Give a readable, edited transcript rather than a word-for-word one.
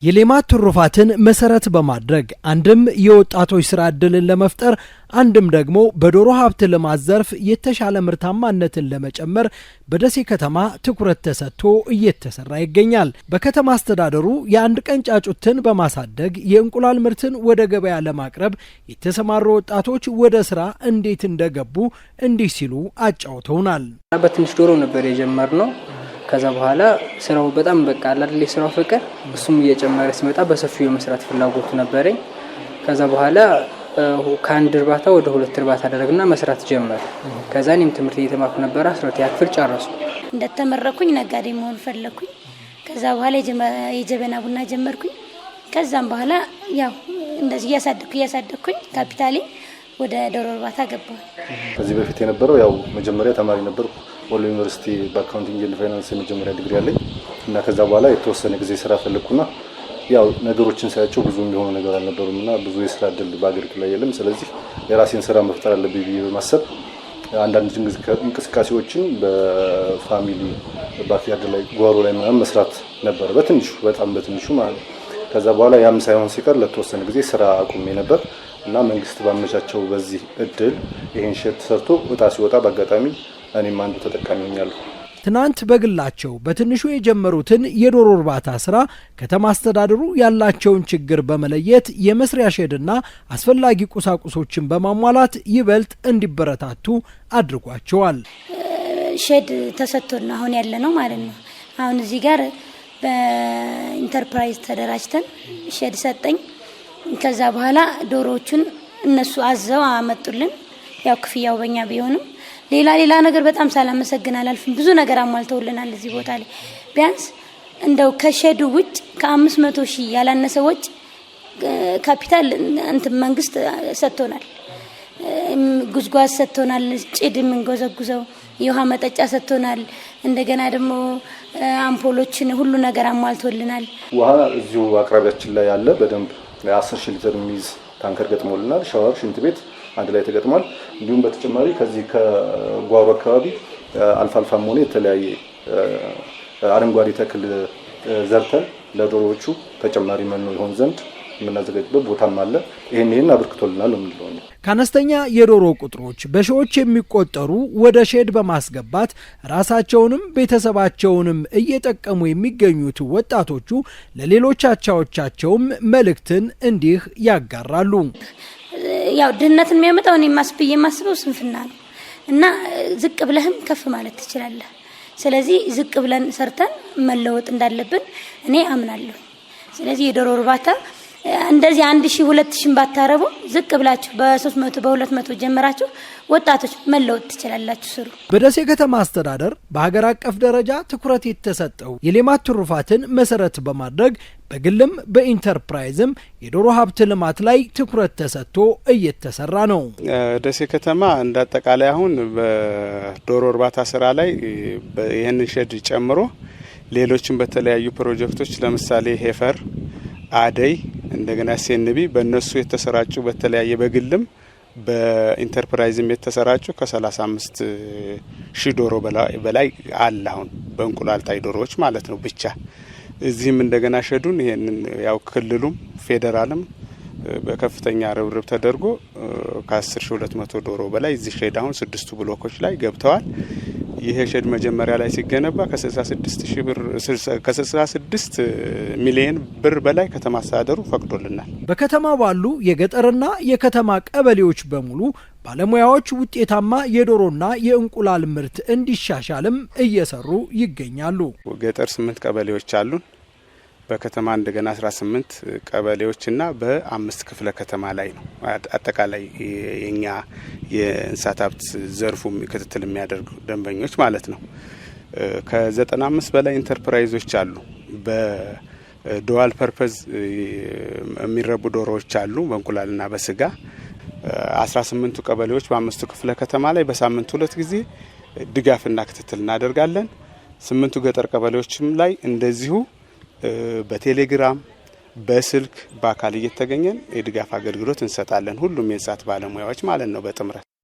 የሌማት ትሩፋትን መሰረት በማድረግ አንድም የወጣቶች ስራ ዕድልን ለመፍጠር አንድም ደግሞ በዶሮ ሀብት ልማት ዘርፍ የተሻለ ምርታማነትን ለመጨመር በደሴ ከተማ ትኩረት ተሰጥቶ እየተሰራ ይገኛል። በከተማ አስተዳደሩ የአንድ ቀን ጫጩትን በማሳደግ የእንቁላል ምርትን ወደ ገበያ ለማቅረብ የተሰማሩ ወጣቶች ወደ ስራ እንዴት እንደገቡ እንዲህ ሲሉ አጫውተውናል። በትንሽ ዶሮ ነበር የጀመርነው። ከዛ በኋላ ስራው በጣም በቃ አላደለ ስራው ፍቅር እሱም እየጨመረ ሲመጣ በሰፊው የመስራት ፍላጎት ነበረኝ። ከዛ በኋላ ከአንድ እርባታ ወደ ሁለት እርባታ አደረግና መስራት ጀመር። ከዛ እኔም ትምህርት እየተማርኩ ነበር። 12ኛ ክፍል ጨረስኩ። እንደተመረኩኝ ነጋዴ መሆን ፈለኩኝ። ከዛ በኋላ የጀበና ቡና ጀመርኩኝ። ከዛም በኋላ ያው እንደዚህ እያሳደኩኝ ካፒታሌ ወደ ዶሮ እርባታ ገባሁ። ከዚህ በፊት የነበረው ያው መጀመሪያ ተማሪ ነበርኩ። ወሎ ዩኒቨርሲቲ በአካውንቲንግ ኤንድ ፋይናንስ የመጀመሪያ ዲግሪ አለኝ እና ከዛ በኋላ የተወሰነ ጊዜ ስራ ፈለኩና ያው ነገሮችን ሳያቸው ብዙ የሚሆኑ ነገር አልነበሩምና ብዙ የስራ እድል በአገሪቱ ላይ የለም። ስለዚህ የራሴን ስራ መፍጠር አለብኝ ብዬ በማሰብ አንዳንድ እንቅስቃሴዎችን በፋሚሊ ባክያርድ ላይ ጓሮ ላይ ምናምን መስራት ነበር፣ በትንሹ በጣም በትንሹ ማለት ነው። ከዛ በኋላ ያም ሳይሆን ሲቀር ለተወሰነ ጊዜ ስራ አቁሜ ነበር እና መንግስት ባመቻቸው በዚህ እድል ይሄን ሼድ ተሰርቶ ወጣ ሲወጣ በአጋጣሚ እኔም አንዱ ተጠቃሚ ሆኛለሁ። ትናንት በግላቸው በትንሹ የጀመሩትን የዶሮ እርባታ ስራ ከተማ አስተዳደሩ ያላቸውን ችግር በመለየት የመስሪያ ሼድና አስፈላጊ ቁሳቁሶችን በማሟላት ይበልጥ እንዲበረታቱ አድርጓቸዋል። ሼድ ተሰጥቶና አሁን ያለ ነው ማለት ነው። አሁን እዚህ ጋር በኢንተርፕራይዝ ተደራጅተን ሼድ ሰጠኝ። ከዛ በኋላ ዶሮዎቹን እነሱ አዘው አመጡልን። ያው ክፍያው በእኛ ቢሆንም ሌላ ነገር በጣም ሳላመሰግን አላልፍም። ብዙ ነገር አሟልተውልናል እዚህ ቦታ ላይ ቢያንስ እንደው ከሼዱ ውጭ ከ500,000 ያላነሰ ወጭ ካፒታል መንግስት ሰጥቶናል። ጉዝጓዝ ሰጥቶናል፣ ጭድ የምንጎዘጉዘው የውሃ መጠጫ ሰጥቶናል። እንደገና ደግሞ አምፖሎችን ሁሉ ነገር አሟልተውልናል። ውሃ እዚሁ አቅራቢያችን ላይ ያለ በደንብ 10,000 ሊትር የሚይዝ ታንከር ገጥሞልናል። ሻወር፣ ሽንት ቤት አንድ ላይ ተገጥሟል። እንዲሁም በተጨማሪ ከዚህ ከጓሮ አካባቢ አልፋልፋም ሆነ የተለያየ አረንጓዴ ተክል ዘርተን ለዶሮዎቹ ተጨማሪ መኖ ይሆን ዘንድ የምናዘጋጅበት ቦታም አለ። ይሄን አብርክቶልናል ነው የምንለው። ከአነስተኛ የዶሮ ቁጥሮች በሺዎች የሚቆጠሩ ወደ ሼድ በማስገባት ራሳቸውንም ቤተሰባቸውንም እየጠቀሙ የሚገኙት ወጣቶቹ ለሌሎች አቻዎቻቸውም መልእክትን እንዲህ ያጋራሉ። ያው ድህነትን የሚያመጣው እኔ የማስበው ስንፍና ነው እና ዝቅ ብለህም ከፍ ማለት ትችላለህ። ስለዚህ ዝቅ ብለን ሰርተን መለወጥ እንዳለብን እኔ አምናለሁ። ስለዚህ የዶሮ እርባታ እንደዚህ 1,000 2,000 ባታረቡ ዝቅ ብላችሁ በ300 በ200 ጀምራችሁ ወጣቶች መለወጥ ትችላላችሁ። ስሩ። በደሴ ከተማ አስተዳደር በሀገር አቀፍ ደረጃ ትኩረት የተሰጠው የሌማት ትሩፋትን መሰረት በማድረግ በግልም በኢንተርፕራይዝም የዶሮ ሀብት ልማት ላይ ትኩረት ተሰጥቶ እየተሰራ ነው። ደሴ ከተማ እንዳጠቃላይ አሁን በዶሮ እርባታ ስራ ላይ ይህንን ሼድ ጨምሮ ሌሎችም በተለያዩ ፕሮጀክቶች ለምሳሌ ሄፈር፣ አደይ እንደገና ሴንቢ በእነሱ የተሰራጩ በተለያየ በግልም በኢንተርፕራይዝም የተሰራጩ ከ35,000 ዶሮ በላይ አለ አሁን በእንቁላል ጣይ ዶሮዎች ማለት ነው ብቻ። እዚህም እንደገና ሼዱን ይሄንን ያው ክልሉም ፌዴራልም በከፍተኛ ርብርብ ተደርጎ ከ10,200 ዶሮ በላይ እዚህ ሼድ አሁን 6 ብሎኮች ላይ ገብተዋል። ይሄ ሼድ መጀመሪያ ላይ ሲገነባ ከ66 ሚሊዮን ብር በላይ ከተማ አስተዳደሩ ፈቅዶልናል። በከተማ ባሉ የገጠርና የከተማ ቀበሌዎች በሙሉ ባለሙያዎች ውጤታማ የዶሮና የእንቁላል ምርት እንዲሻሻልም እየሰሩ ይገኛሉ። ገጠር 8 ቀበሌዎች አሉን። በከተማ እንደገና 18 ቀበሌዎችና በ5 ክፍለ ከተማ ላይ ነው አጠቃላይ የኛ የእንስሳት ሀብት ዘርፉ ክትትል የሚያደርጉ ደንበኞች ማለት ነው። ከ95 በላይ ኢንተርፕራይዞች አሉ። በዱዋል ፐርፐዝ የሚረቡ ዶሮዎች አሉ በእንቁላልና በስጋ። 18ቱ ቀበሌዎች በ5ቱ ክፍለ ከተማ ላይ በሳምንት 2 ጊዜ ድጋፍና ክትትል እናደርጋለን። 8ቱ ገጠር ቀበሌዎችም ላይ እንደዚሁ በቴሌግራም በስልክ በአካል እየተገኘን የድጋፍ አገልግሎት እንሰጣለን። ሁሉም የእንስሳት ባለሙያዎች ማለት ነው በጥምረት